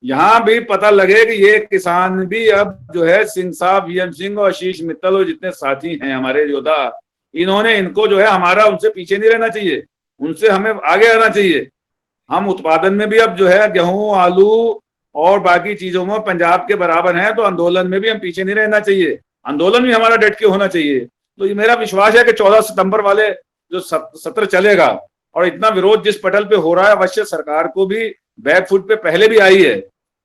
यहाँ भी पता लगे कि ये किसान भी अब जो है, सिंह साहब, वीएम सिंह और आशीष मित्तल और जितने साथी हैं हमारे योद्धा, इन्होंने, इनको जो है हमारा, उनसे पीछे नहीं रहना चाहिए, उनसे हमें आगे आना चाहिए। हम उत्पादन में भी अब जो है गेहूं, आलू और बाकी चीजों में पंजाब के बराबर हैं, तो आंदोलन में भी हम पीछे नहीं रहना चाहिए, आंदोलन भी हमारा डट के होना चाहिए। तो ये मेरा विश्वास है कि 14 सितंबर वाले जो सत्र चलेगा, और इतना विरोध जिस पटल पे हो रहा है, अवश्य सरकार को भी बैकफुट पे पहले भी आई है।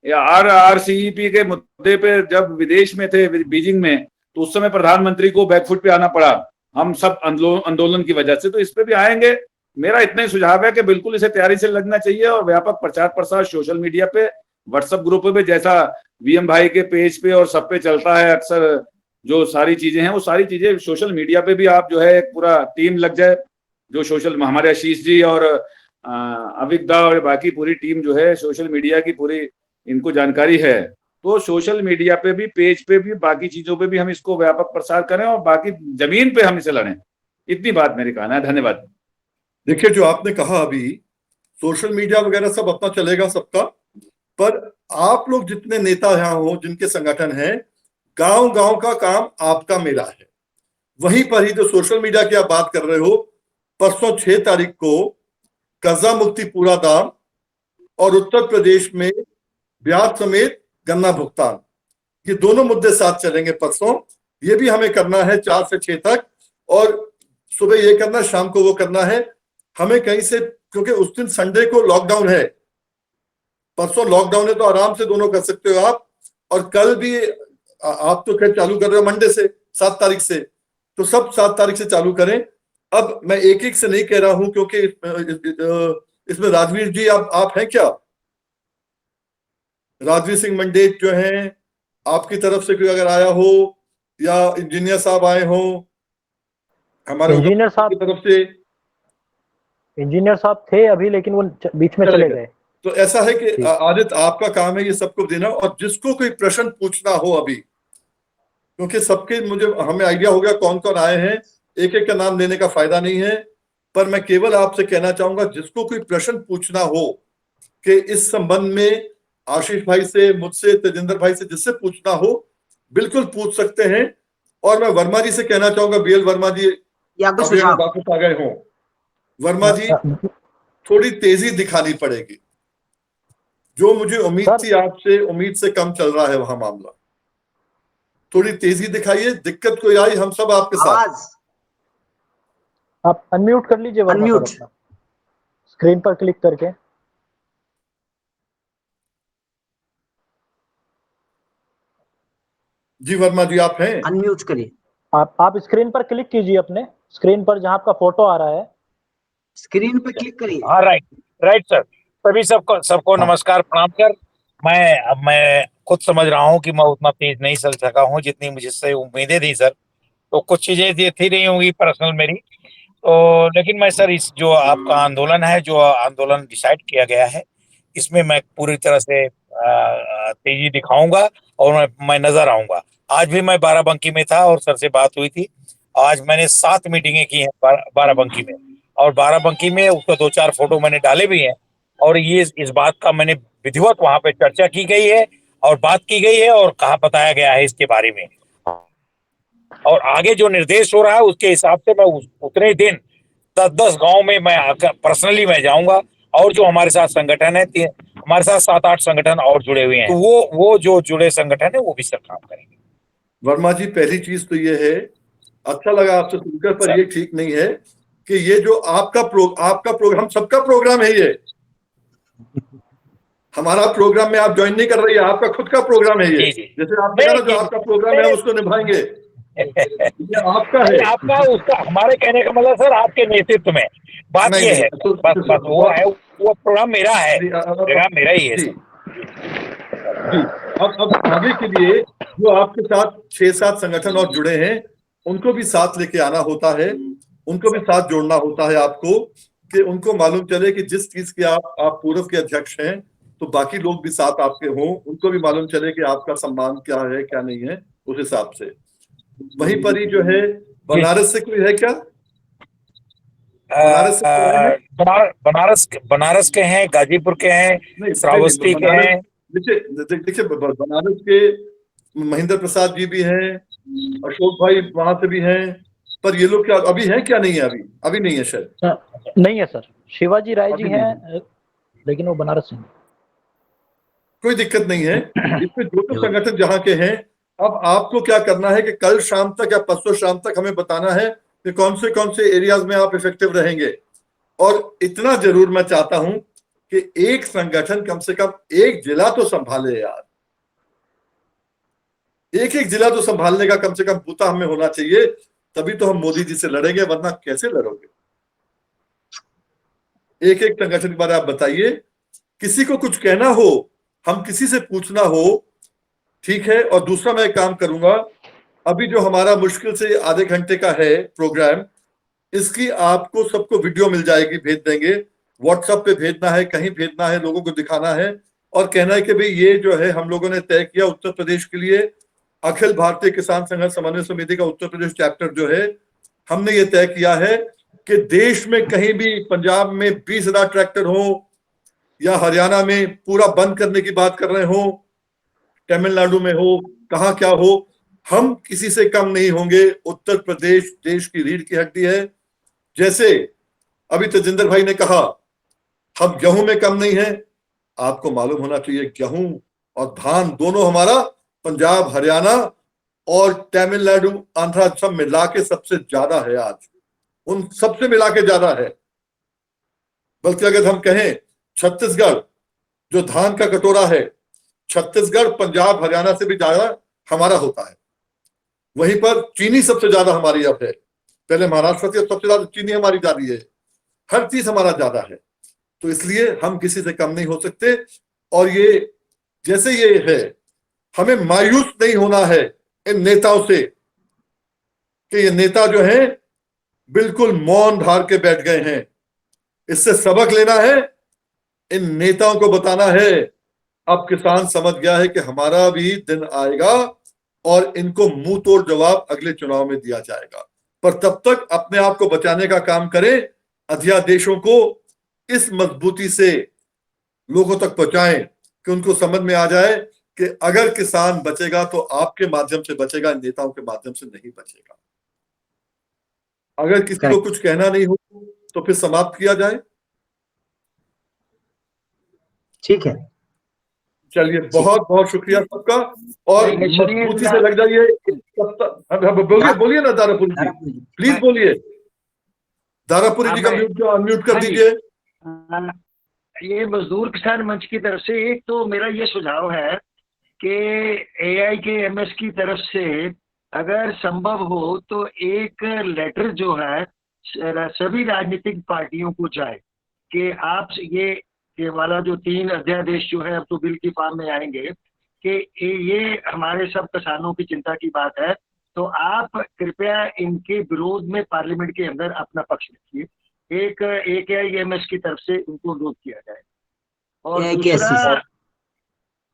RCEP के मुद्दे पे जब विदेश में थे, बीजिंग में, तो उस समय प्रधानमंत्री को बैकफुट पे आना पड़ा, हम सब आंदोलन की वजह से। तो इस पे भी आएंगे। मेरा इतना ही सुझाव है कि बिल्कुल इसे तैयारी से लगना चाहिए, और व्यापक प्रचार प्रसार सोशल मीडिया पे, व्हाट्सएप ग्रुप पे, जैसा वीएम भाई के पेज पे और सब पे चलता है अक्सर, जो सारी चीजें हैं, वो सारी चीजें सोशल मीडिया पे भी आप जो है, एक पूरा टीम लग जाए, जो सोशल, हमारे आशीष जी और अविकदा और बाकी पूरी टीम जो है सोशल मीडिया की, पूरी इनको जानकारी है, तो सोशल मीडिया पे भी, पेज पे भी, बाकी चीजों पे भी हम इसको व्यापक प्रसार करें और बाकी जमीन पे हम इसे लड़ें। इतनी बात मेरे कहना है। धन्यवाद। देखिए, जो आपने कहा अभी, सोशल मीडिया वगैरह सब अपना चलेगा सबका, पर आप लोग जितने नेता यहाँ हो, जिनके संगठन हैं, गांव गांव का काम आपका मेरा है। वहीं पर ही जो सोशल मीडिया की आप बात कर रहे हो, परसों 6 तारीख को कर्जा मुक्ति पूरा दाम और उत्तर प्रदेश में ब्याज समेत गन्ना भुगतान, ये दोनों मुद्दे साथ चलेंगे परसों। ये भी हमें करना है 4 से 6 तक, और सुबह ये करना, शाम को वो करना है हमें कहीं से, क्योंकि उस दिन संडे को लॉकडाउन है। परसों लॉकडाउन है तो आराम से दोनों कर सकते हो आप, और कल भी आप तो खैर चालू कर रहे हो मंडे से, 7 तारीख से, तो सब 7 तारीख से चालू करें। अब मैं एक एक से नहीं कह रहा हूं, क्योंकि इसमें राजवीर जी आप हैं क्या? राजवीर सिंह मंडेत जो हैं, आपकी तरफ से कोई अगर आया हो, या इंजीनियर साहब आए हो हमारे इंजीनियर साहब की तरफ से? इंजीनियर साहब थे अभी, लेकिन वो बीच में चले गए। तो ऐसा है कि आदित्य, आपका काम है ये सबको देना, और जिसको कोई प्रश्न पूछना हो अभी, क्योंकि सबके हमें आइडिया हो गया कौन कौन आए हैं, एक एक का नाम लेने का फायदा नहीं है, पर मैं केवल आपसे कहना चाहूंगा, जिसको कोई प्रश्न पूछना हो कि इस संबंध में आशीष भाई से, मुझसे, तेजेंद्र भाई से, जिससे पूछना हो बिल्कुल पूछ सकते हैं। और मैं वर्मा जी से कहना चाहूंगा, बीएल वर्मा जी वापस आ गए हों, वर्मा जी थोड़ी तेजी दिखानी पड़ेगी। जो मुझे उम्मीद थी आपसे, उम्मीद से कम चल रहा है वहां मामला। थोड़ी तेजी दिखाइए, दिक्कत कोई आई हम सब आपके साथ। आप अनम्यूट कर लीजिए वर्मा अनम्यूट, स्क्रीन पर क्लिक करके। जी वर्मा जी, आप हैं? अनम्यूट करिए। आप स्क्रीन पर क्लिक कीजिए, अपने स्क्रीन पर जहां आपका फोटो आ रहा है, स्क्रीन पर क्लिक करिए। हाँ, राइट सर। सभी सबको नमस्कार, प्रणाम कर। मैं खुद समझ रहा हूँ कि मैं उतना तेज नहीं चल सका हूँ जितनी मुझसे उम्मीदें थी सर। तो कुछ चीजें ये थी नहीं होंगी पर्सनल मेरी, तो लेकिन मैं सर, इस जो आपका आंदोलन है, जो आंदोलन डिसाइड किया गया है, इसमें मैं पूरी तरह से तेजी दिखाऊंगा और मैं नजर आऊंगा। आज भी मैं बाराबंकी में था और सर से बात हुई थी। आज मैंने 7 मीटिंगें की हैं बाराबंकी में, और बाराबंकी में उसका 2-4 फोटो मैंने डाले भी हैं, और ये इस बात का मैंने विधिवत वहां पे चर्चा की गई है और बात की गई है और कहा बताया गया है इसके बारे में। और आगे जो निर्देश हो रहा है उसके हिसाब से मैं उतने दिन 10-10 गांव में मैं पर्सनली मैं जाऊंगा, और जो हमारे साथ संगठन है, हमारे साथ 7-8 संगठन और जुड़े हुए हैं, तो वो जो जुड़े संगठन है वो भी सर काम करेंगे। वर्मा जी, पहली चीज तो ये है, अच्छा लगा आपसे सुनकर, पर ये ठीक नहीं है कि ये जो आपका प्रोग्राम, सबका प्रोग्राम है ये। हमारा प्रोग्राम में आप ज्वाइन नहीं कर रही है, आपका खुद का प्रोग्राम है ये। जैसे आपने कहा जो आपका प्रोग्राम है उसको निभाएंगे, ये आपका है। आपका उसका हमारे कहने का मतलब सर, आपके नेतृत्व में बात ये है, बस वो है, वो प्रोग्राम मेरा है, प्रोग्राम मेरा ही है। जी, अब आगे के लिए जो आपके साथ 6-7 संगठन और जुड़े हैं, उनको भी साथ लेके आना होता है, उनको भी साथ जोड़ना होता है आपको, कि उनको मालूम चले कि जिस चीज के आप पूर्व के अध्यक्ष हैं, तो बाकी लोग भी साथ आपके हों, उनको भी मालूम चले कि आपका सम्मान क्या है क्या नहीं है, उस हिसाब से। वहीं पर ही जो है, बनारस से कोई है क्या? बनारस के हैं, गाजीपुर के हैं, श्रावस्ती के हैं। देखिए बनारस के महेंद्र प्रसाद जी भी हैं, अशोक भाई वहां से भी हैं, पर ये लोग क्या अभी हैं क्या? नहीं है, अभी नहीं है शायद। नहीं है सर, शिवाजी राय जी हैं, लेकिन वो बनारस से। कोई दिक्कत नहीं है, इसमें जो संगठन जहां के हैं, अब आपको क्या करना है कि कल शाम तक या परसों शाम तक हमें बताना है कि कौन से एरियाज में आप इफेक्टिव रहेंगे। और इतना जरूर मैं चाहता हूं कि एक संगठन कम से कम एक जिला तो संभाले यार, एक जिला तो संभालने का कम से कम बूता हमें होना चाहिए, तभी तो हम मोदी जी से लड़ेंगे, वरना कैसे लड़ोगे? एक संगठन के बारे में आप बताइए। किसी को कुछ कहना हो, हम किसी से पूछना हो, ठीक है। और दूसरा मैं काम करूंगा, अभी जो हमारा मुश्किल से आधे घंटे का है प्रोग्राम, इसकी आपको सबको वीडियो मिल जाएगी, भेज देंगे, व्हाट्सएप पे भेजना है, कहीं भेजना है, लोगों को दिखाना है और कहना है कि भाई ये जो है हम लोगों ने तय किया उत्तर प्रदेश के लिए, अखिल भारतीय किसान संघर्ष समन्वय समिति का उत्तर प्रदेश चैप्टर जो है, हमने ये तय किया है कि देश में कहीं भी, पंजाब में 20,000 ट्रैक्टर हो या हरियाणा में पूरा बंद करने की बात कर रहे हो, तमिलनाडु में हो, कहां क्या हो, हम किसी से कम नहीं होंगे। उत्तर प्रदेश देश की रीढ़ की हड्डी है। जैसे अभी तेजिंदर भाई ने कहा हम गेहूं में कम नहीं है, आपको मालूम होना चाहिए गेहूं और धान दोनों हमारा पंजाब, हरियाणा और तमिलनाडु, आंध्रा सब मिला के सबसे ज्यादा है आज, उन सबसे मिला के ज्यादा है। बल्कि अगर हम कहें छत्तीसगढ़ जो धान का कटोरा है, छत्तीसगढ़ पंजाब हरियाणा से भी ज्यादा हमारा होता है। वहीं पर चीनी सबसे ज्यादा हमारी अब है, पहले महाराष्ट्र से सबसे ज्यादा चीनी हमारी जा रही है, हर चीज हमारा ज्यादा है। तो इसलिए हम किसी से कम नहीं हो सकते। और ये जैसे ये है, हमें मायूस नहीं होना है इन नेताओं से कि ये नेता जो है बिल्कुल मौन धार के बैठ गए हैं। इससे सबक लेना है, इन नेताओं को बताना है अब किसान समझ गया है कि हमारा भी दिन आएगा और इनको मुंह तोड़ जवाब अगले चुनाव में दिया जाएगा। पर तब तक अपने आप को बचाने का काम करें, अध्यादेशों को इस मजबूती से लोगों तक पहुंचाएं कि उनको समझ में आ जाए कि अगर किसान बचेगा तो आपके माध्यम से बचेगा, नेताओं के माध्यम से नहीं बचेगा। अगर किसी को कुछ कहना नहीं हो तो फिर समाप्त किया जाए। ठीक है, चलिए, बहुत बहुत शुक्रिया सबका, और मजबूती से लग जाइए। बोलिए ना दारापुरी जी, प्लीज बोलिए। दारापुरी जी का अनम्यूट कर दीजिए। ये मजदूर किसान मंच की तरफ से एक तो मेरा ये सुझाव है कि AIKMS की तरफ से अगर संभव हो तो एक लेटर जो है सभी राजनीतिक पार्टियों को जाए कि आप ये वाला जो 3 अध्यादेश जो है अब तो बिल की फॉर्म में आएंगे कि ये हमारे सब किसानों की चिंता की बात है, तो आप कृपया इनके विरोध में पार्लियामेंट के अंदर अपना पक्ष रखिए। एक AIKMS की तरफ से उनको अनुरोध किया जाए। और दूसरा,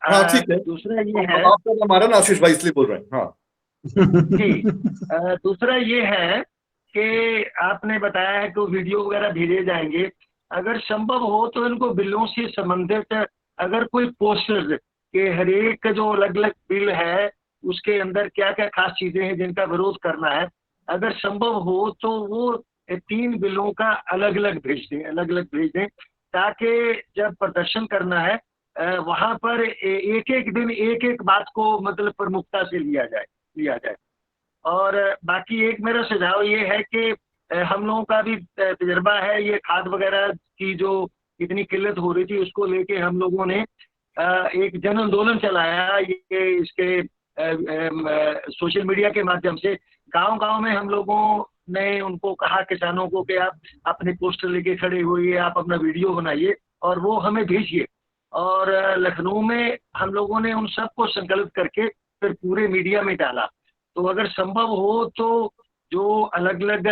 हाँ ठीक है, दूसरा ये है, आपका हमारा ना आशीष भाई इसलिए बोल रहे हैं। हाँ जी, दूसरा ये है कि आपने बताया है कि वीडियो वगैरह भेजे जाएंगे। अगर संभव हो तो इनको बिलों से संबंधित अगर कोई पोस्टर्स के हर एक जो अलग अलग बिल है उसके अंदर क्या क्या खास चीजें हैं जिनका विरोध करना है, अगर संभव हो तो वो 3 बिलों का अलग अलग भेज दें, ताकि जब प्रदर्शन करना है वहां पर एक एक दिन एक एक बात को मतलब प्रमुखता से लिया जाए। और बाकी एक मेरा सुझाव ये है कि हम लोगों का भी तजर्बा है, ये खाद वगैरह की जो इतनी किल्लत हो रही थी उसको लेके हम लोगों ने एक जन आंदोलन चलाया। ये इसके सोशल मीडिया के माध्यम से गांव-गांव में हम लोगों ने उनको कहा, किसानों को, कि आप अपने पोस्टर लेके खड़े होइए, आप अपना वीडियो बनाइए और वो हमें भेजिए। और लखनऊ में हम लोगों ने उन सबको संकलित करके फिर पूरे मीडिया में डाला। तो अगर संभव हो तो जो अलग अलग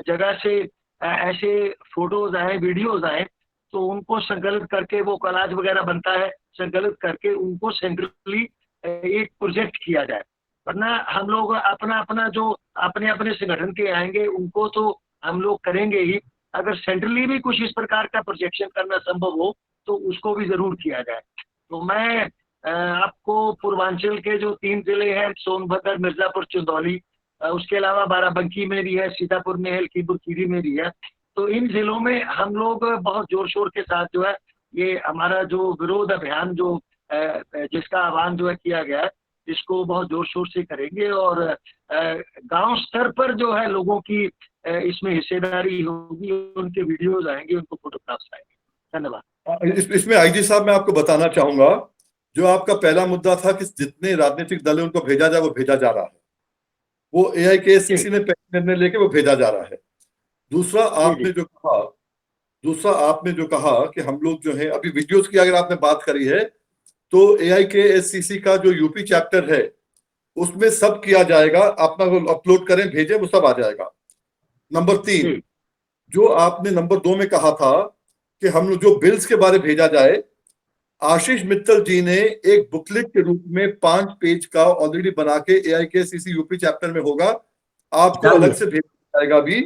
जगह से ऐसे फोटोज आए, वीडियोज आए, तो उनको संकलित करके, वो कोलाज वगैरह बनता है, संकलित करके उनको सेंट्रली एक प्रोजेक्ट किया जाए। वरना हम लोग अपना अपना जो अपने अपने संगठन के आएंगे उनको तो हम लोग करेंगे ही, अगर सेंट्रली भी कुछ इस प्रकार का प्रोजेक्शन करना संभव हो तो उसको भी जरूर किया जाए। तो मैं आपको पूर्वांचल के जो 3 जिले हैं, सोनभद्र, मिर्जापुर, चंदौली, उसके अलावा बाराबंकी में भी है, सीतापुर में है, लखीमपुर खीरी में भी है, तो इन जिलों में हम लोग बहुत जोर शोर के साथ जो है ये हमारा जो विरोध अभियान जो जिसका आह्वान जो है किया गया है, इसको बहुत जोर शोर से करेंगे। और गांव स्तर पर जो है लोगों की इसमें हिस्सेदारी होगी, उनके वीडियोज आएंगे, उनको फोटोग्राफ्स आएंगे। धन्यवाद। इसमें आईजी साहब मैं आपको बताना चाहूंगा, जो आपका पहला मुद्दा था कि जितने राजनीतिक दल है उनको भेजा जाए, वो भेजा जा रहा है, वो AIKMS ने निर्णय लेके वो भेजा जा रहा है। दूसरा आपने जो कहा कि हम लोग जो है अभी वीडियोस की अगर आपने बात करी है तो AIKSCC का जो यूपी चैप्टर है उसमें सब किया जाएगा, अपना अपलोड करें, भेजें, वो सब आ जाएगा। नंबर 3, जो आपने नंबर 2 में कहा था कि हम लोग जो बिल्स के बारे भेजा जाए, आशीष मित्तल जी ने एक बुकलेट के रूप में 5 पेज का ऑलरेडी बना के AIKCC यूपी चैप्टर में होगा, आपको अलग से भेज जाएगा भी,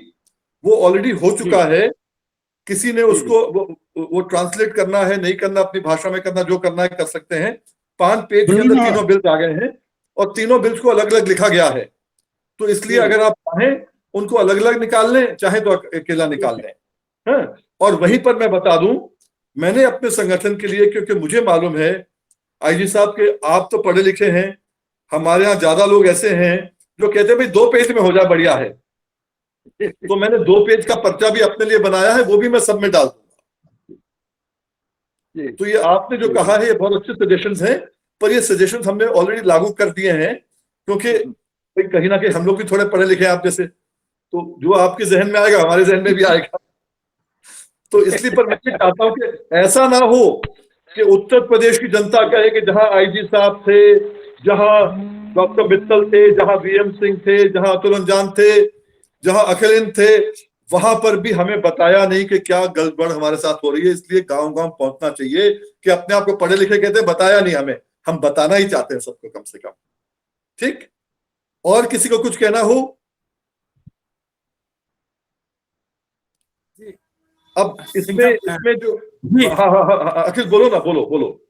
वो ऑलरेडी हो चुका है। किसी ने उसको वो ट्रांसलेट करना है, नहीं करना, अपनी भाषा में करना, जो करना है कर सकते हैं। 5 पेज के अंदर तीनों बिल्स आ गए हैं और तीनों बिल्स को अलग अलग लिखा गया है। तो इसलिए अगर आप चाहें उनको अलग अलग निकाल लें, चाहे तो अकेला निकाल लें। और वहीं पर मैं बता दूं, मैंने अपने संगठन के लिए, क्योंकि मुझे मालूम है IG साहब के आप तो पढ़े लिखे हैं, हमारे यहाँ ज्यादा लोग ऐसे हैं जो कहते हैं भाई 2 पेज में हो जाए बढ़िया है, तो मैंने 2 पेज का पर्चा भी अपने लिए बनाया है, वो भी मैं सब में डाल दूंगा। तो ये आपने जो कहा है ये बहुत अच्छे सजेशंस हैं, पर ये सजेशंस हमने ऑलरेडी लागू कर दिए हैं, क्योंकि कहीं ना कहीं हम लोग भी थोड़े पढ़े लिखे हैं आप जैसे, तो जो आपके जहन में आएगा हमारे जहन में भी आएगा। तो इसलिए पर मैं चाहता हूं कि ऐसा ना हो कि उत्तर प्रदेश की जनता कहे कि जहां IG साहब थे, जहां डॉक्टर मित्तल थे, जहां VM सिंह थे, जहां अतुल अंजान थे, जहां अखिलेन थे, वहां पर भी हमें बताया नहीं कि क्या गड़बड़ हमारे साथ हो रही है। इसलिए गांव गांव पहुंचना चाहिए कि अपने आप को पढ़े लिखे कहते हैं, बताया नहीं हमें, हम बताना ही चाहते हैं सबको कम से कम। ठीक, और किसी को कुछ कहना हो? अब इसमें जो हाँ अखिल बोलो ना, बोलो।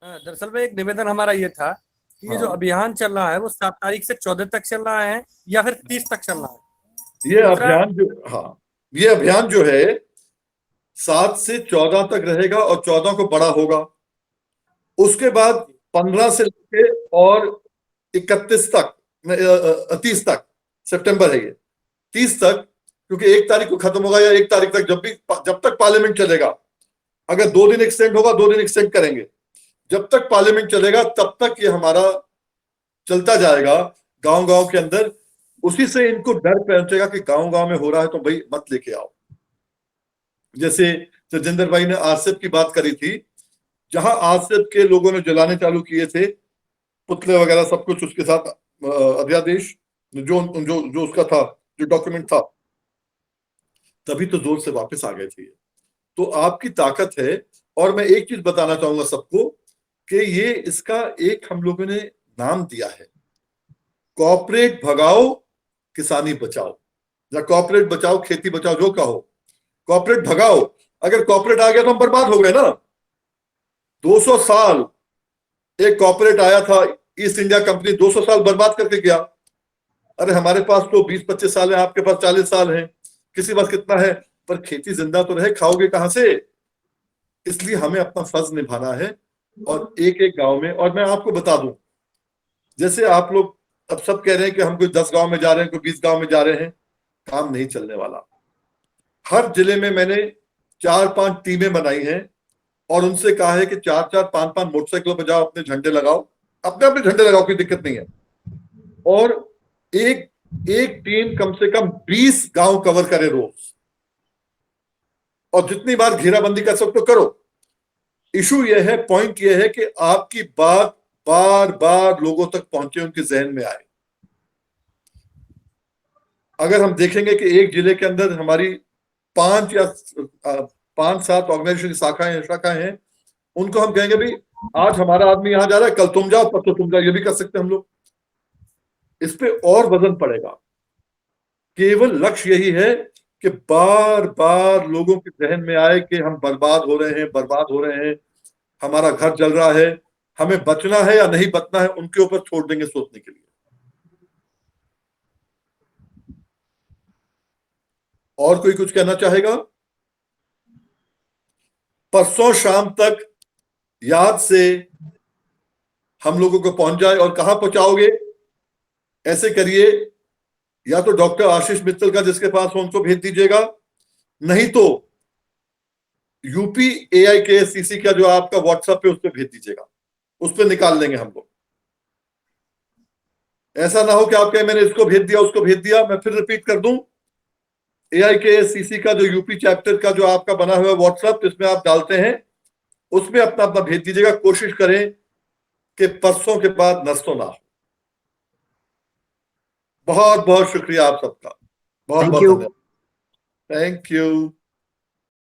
दरअसल में एक निवेदन हमारा ये था कि ये जो अभियान चल रहा है वो 7 तारीख से 14 तक चल रहा है या फिर 30 तक चल रहा है? ये अभियान जो है 7 से 14 तक रहेगा और 14 को बड़ा होगा। उसके बाद 15 से लेके और 31 तक, 30 तक सितंबर है ये, 30 तक, क्योंकि 1 तारीख को खत्म होगा या 1 तारीख तक, जब तक पार्लियामेंट चलेगा। अगर 2 दिन एक्सटेंड होगा 2 दिन एक्सटेंड करेंगे, जब तक पार्लियामेंट चलेगा तब तक ये हमारा चलता जाएगा गांव गांव के अंदर। उसी से इनको डर पहुंचेगा कि गांव गांव में हो रहा है तो भाई मत लेके आओ। जैसे सजिंदर भाई ने आरसेप की बात करी थी, जहां आरसेप के लोगों ने जलाने चालू किए थे, पुतले वगैरह सब कुछ, उसके साथ अध्यादेश जो उसका था, जो डॉक्यूमेंट था, तभी तो जोर से वापस आ गए थे। तो आपकी ताकत है। और मैं एक चीज बताना चाहूंगा सबको कि ये इसका एक हम लोगों ने नाम दिया है, कॉर्पोरेट भगाओ किसानी बचाओ, या कॉर्पोरेट बचाओ खेती बचाओ, जो कहो, कॉर्पोरेट भगाओ। अगर कॉर्पोरेट आ गया तो हम बर्बाद हो गए ना। 200 साल एक कॉर्पोरेट आया था, ईस्ट इंडिया कंपनी, 200 साल बर्बाद करके गया। अरे हमारे पास तो 20-25 साल है, आपके पास 40 साल है, किसी पास कितना है, पर खेती जिंदा तो रहे, खाओगे कहां से? इसलिए हमें अपना फर्ज निभाना है और एक एक गांव में। और मैं आपको बता दूं, जैसे आप लोग अब सब कह रहे हैं कि हम कोई 10 गांव में जा रहे हैं, कोई 20 गांव में जा रहे हैं, काम नहीं चलने वाला। हर जिले में मैंने 4-5 टीमें बनाई हैं और उनसे कहा है कि 4-4, 5-5 मोटरसाइकिलों पर जाओ, अपने झंडे लगाओ, अपने झंडे लगाओ, कोई दिक्कत नहीं है। और एक टीम कम से कम 20 गांव कवर करे रोज, और जितनी बार घेराबंदी कर सकते हो करो। इशू यह है, पॉइंट यह है कि आपकी बात बार बार लोगों तक पहुंचे, उनके जहन में आए। अगर हम देखेंगे कि एक जिले के अंदर हमारी 5-7 ऑर्गेनाइजेशन की शाखाएं हैं, उनको हम कहेंगे भाई आज हमारा आदमी यहां जा रहा है, कल तुम जाओ, परसों तुम जाओ, ये भी कर सकते हैं हम लोग। इस पे और वजन पड़ेगा। केवल लक्ष्य यही है कि बार बार लोगों के जहन में आए कि हम बर्बाद हो रहे हैं, हमारा घर जल रहा है, हमें बचना है या नहीं बचना है, उनके ऊपर छोड़ देंगे सोचने के लिए। और कोई कुछ कहना चाहेगा? परसों शाम तक याद से हम लोगों को पहुंच जाए। और कहां पहुंचाओगे? ऐसे करिए, या तो डॉक्टर आशीष मित्तल का जिसके पास हो उनको भेज दीजिएगा, नहीं तो यूपी AIKCC का जो आपका व्हाट्सएप पे उस पर भेज दीजिएगा, उस पर निकाल लेंगे हम लोग। ऐसा ना हो कि आप कहें मैंने इसको भेज दिया, उसको भेज दिया। मैं फिर रिपीट कर दूं, AIKCC का जो यूपी चैप्टर का जो आपका बना हुआ व्हाट्सएप, जिसमें आप डालते हैं, उसमें अपना अपना भेज दीजिएगा। कोशिश करें कि परसों के बाद नष्ट ना हो। बहुत बहुत शुक्रिया आप सबका, बहुत बहुत धन्यवाद। Thank you.